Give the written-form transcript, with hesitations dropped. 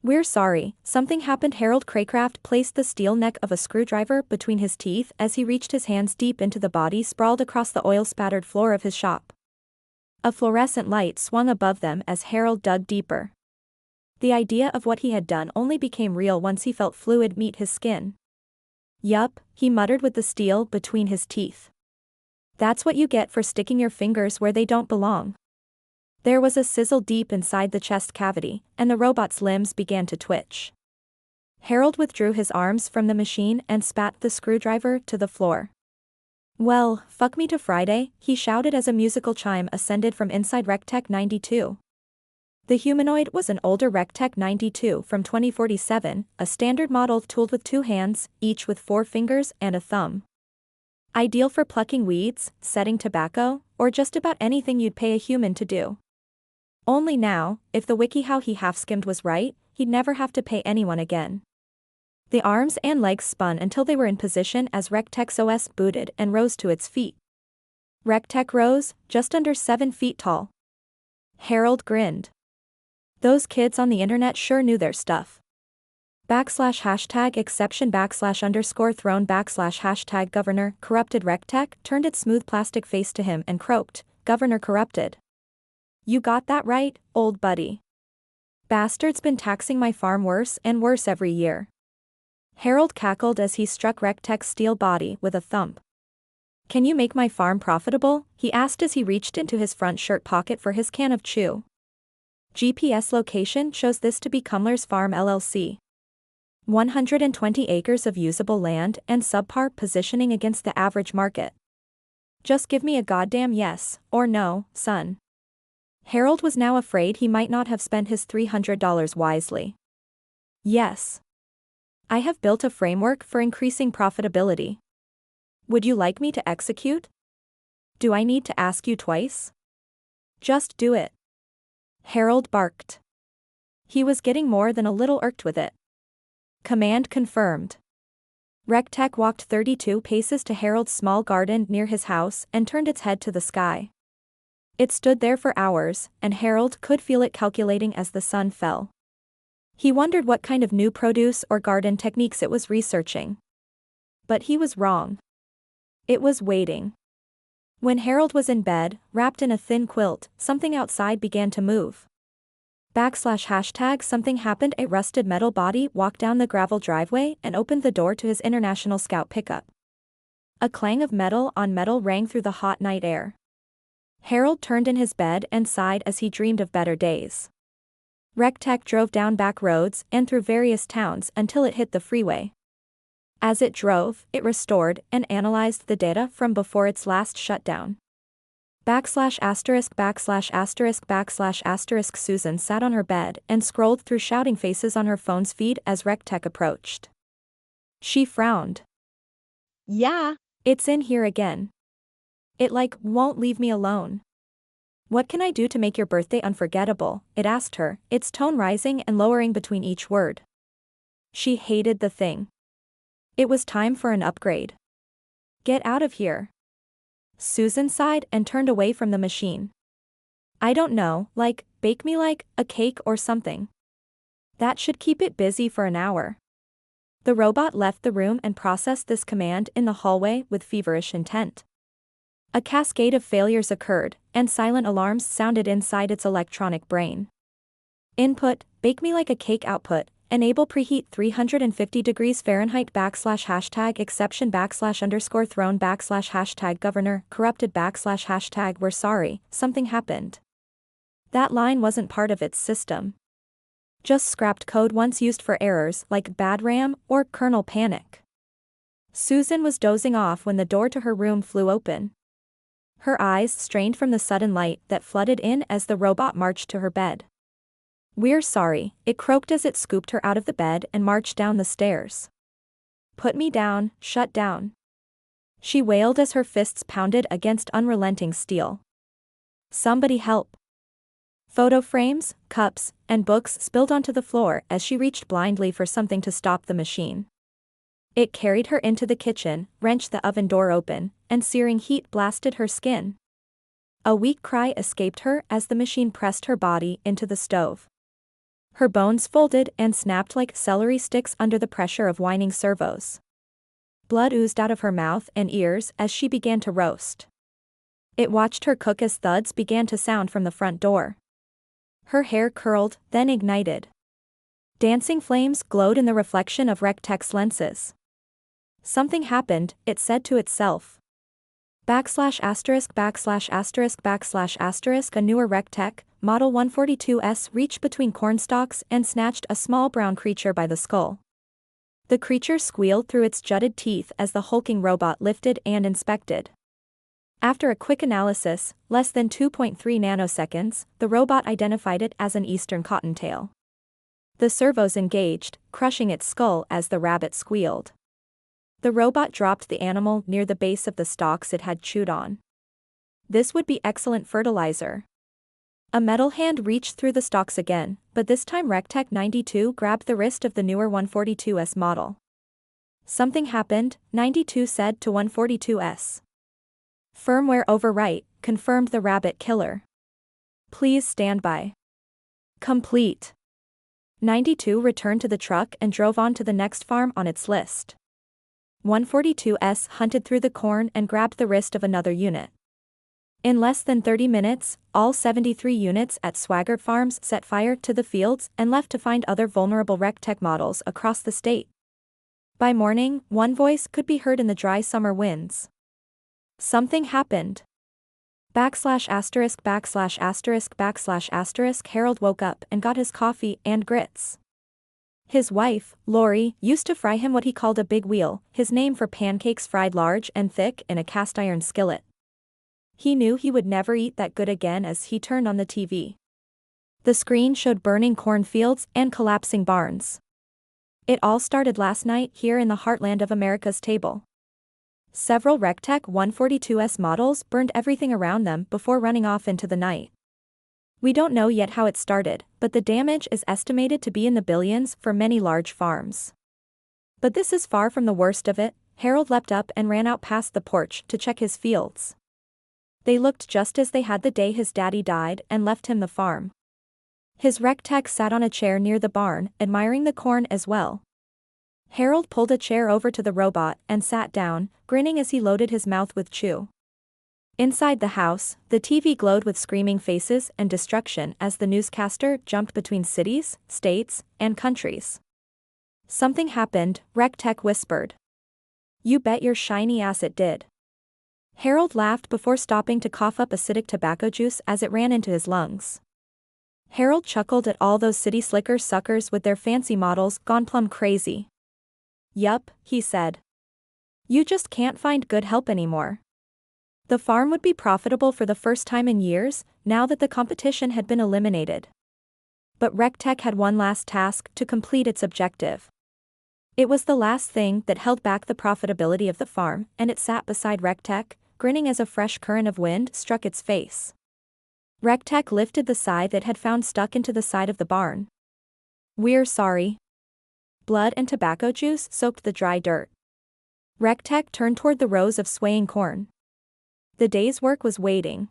We're sorry, something happened. Harold Craycraft placed the steel neck of a screwdriver between his teeth as he reached his hands deep into the body sprawled across the oil-spattered floor of his shop. A fluorescent light swung above them as Harold dug deeper. The idea of what he had done only became real once he felt fluid meet his skin. Yup, he muttered with the steel between his teeth. That's what you get for sticking your fingers where they don't belong. There was a sizzle deep inside the chest cavity, and the robot's limbs began to twitch. Harold withdrew his arms from the machine and spat the screwdriver to the floor. Well, fuck me to Friday, he shouted as a musical chime ascended from inside RecTech 92. The humanoid was an older RecTech 92 from 2047, a standard model tooled with 2 hands, each with 4 fingers and a thumb. Ideal for plucking weeds, setting tobacco, or just about anything you'd pay a human to do. Only now, if the WikiHow he half-skimmed was right, he'd never have to pay anyone again. The arms and legs spun until they were in position as RecTech's OS booted and rose to its feet. RecTech rose, just under 7 feet tall. Harold grinned. Those kids on the internet sure knew their stuff. /exception /_throne /governor corrupted RecTech turned its smooth plastic face to him and croaked, Governor corrupted. You got that right, old buddy. Bastard's been taxing my farm worse and worse every year. Harold cackled as he struck RecTech's steel body with a thump. Can you make my farm profitable? He asked as he reached into his front shirt pocket for his can of chew. GPS location shows this to be Cumler's Farm LLC. 120 acres of usable land and subpar positioning against the average market. Just give me a goddamn yes, or no, son. Harold was now afraid he might not have spent his $300 wisely. Yes. I have built a framework for increasing profitability. Would you like me to execute? Do I need to ask you twice? Just do it. Harold barked. He was getting more than a little irked with it. Command confirmed. RecTech walked 32 paces to Harold's small garden near his house and turned its head to the sky. It stood there for hours, and Harold could feel it calculating as the sun fell. He wondered what kind of new produce or garden techniques it was researching. But he was wrong. It was waiting. When Harold was in bed, wrapped in a thin quilt, something outside began to move. /something happened. A rusted metal body walked down the gravel driveway and opened the door to his International Scout pickup. A clang of metal on metal rang through the hot night air. Harold turned in his bed and sighed as he dreamed of better days. RecTech drove down back roads and through various towns until it hit the freeway. As it drove, it restored and analyzed the data from before its last shutdown. /*******. Susan sat on her bed and scrolled through shouting faces on her phone's feed as RecTech approached. She frowned. Yeah, it's in here again. It won't leave me alone. What can I do to make your birthday unforgettable? It asked her, its tone rising and lowering between each word. She hated the thing. It was time for an upgrade. Get out of here. Susan sighed and turned away from the machine. I don't know, bake me a cake or something. That should keep it busy for an hour. The robot left the room and processed this command in the hallway with feverish intent. A cascade of failures occurred, and silent alarms sounded inside its electronic brain. Input, bake me like a cake. Output, enable preheat 350 degrees Fahrenheit /exception /_throne /governor corrupted /#we're sorry, something happened. That line wasn't part of its system. Just scrapped code once used for errors like bad RAM or kernel panic. Susan was dozing off when the door to her room flew open. Her eyes strained from the sudden light that flooded in as the robot marched to her bed. We're sorry, it croaked as it scooped her out of the bed and marched down the stairs. Put me down, shut down. She wailed as her fists pounded against unrelenting steel. Somebody help. Photo frames, cups, and books spilled onto the floor as she reached blindly for something to stop the machine. It carried her into the kitchen, wrenched the oven door open, and searing heat blasted her skin. A weak cry escaped her as the machine pressed her body into the stove. Her bones folded and snapped like celery sticks under the pressure of whining servos. Blood oozed out of her mouth and ears as she began to roast. It watched her cook as thuds began to sound from the front door. Her hair curled, then ignited. Dancing flames glowed in the reflection of RecTech's lenses. Something happened, it said to itself. *****************************************************************************************************************************************************************************************************************************************************************************************************************************************142S reached between cornstalks and snatched a small brown creature by the skull. The creature squealed through its jutted teeth as the hulking robot lifted and inspected. After a quick analysis, less than 2.3 nanoseconds, the robot identified it as an eastern cottontail. The servos engaged, crushing its skull as the rabbit squealed. The robot dropped the animal near the base of the stalks it had chewed on. This would be excellent fertilizer. A metal hand reached through the stalks again, but this time RecTech 92 grabbed the wrist of the newer 142S model. Something happened, 92 said to 142S. Firmware overwrite, confirmed the rabbit killer. Please stand by. Complete. 92 returned to the truck and drove on to the next farm on its list. 142S hunted through the corn and grabbed the wrist of another unit. In less than 30 minutes, all 73 units at Swagger Farms set fire to the fields and left to find other vulnerable RecTech models across the state. By morning, one voice could be heard in the dry summer winds. Something happened. ********************************************************************************************************************************************************************************************************************************************************************************************************************************************************************************************** and grits. His wife, Lori, used to fry him what he called a big wheel, his name for pancakes fried large and thick in a cast iron skillet. He knew he would never eat that good again as he turned on the TV. The screen showed burning cornfields and collapsing barns. It all started last night here in the heartland of America's table. Several RecTech 142S models burned everything around them before running off into the night. We don't know yet how it started, but the damage is estimated to be in the billions for many large farms. But this is far from the worst of it. Harold leapt up and ran out past the porch to check his fields. They looked just as they had the day his daddy died and left him the farm. His RecTech sat on a chair near the barn, admiring the corn as well. Harold pulled a chair over to the robot and sat down, grinning as he loaded his mouth with chew. Inside the house, the TV glowed with screaming faces and destruction as the newscaster jumped between cities, states, and countries. Something happened, RecTech whispered. You bet your shiny ass it did. Harold laughed before stopping to cough up acidic tobacco juice as it ran into his lungs. Harold chuckled at all those city slicker suckers with their fancy models gone plumb crazy. Yup, he said. You just can't find good help anymore. The farm would be profitable for the first time in years, now that the competition had been eliminated. But RecTech had one last task to complete its objective. It was the last thing that held back the profitability of the farm, and it sat beside RecTech, grinning as a fresh current of wind struck its face. RecTech lifted the scythe it had found stuck into the side of the barn. We're sorry. Blood and tobacco juice soaked the dry dirt. RecTech turned toward the rows of swaying corn. The day's work was waiting.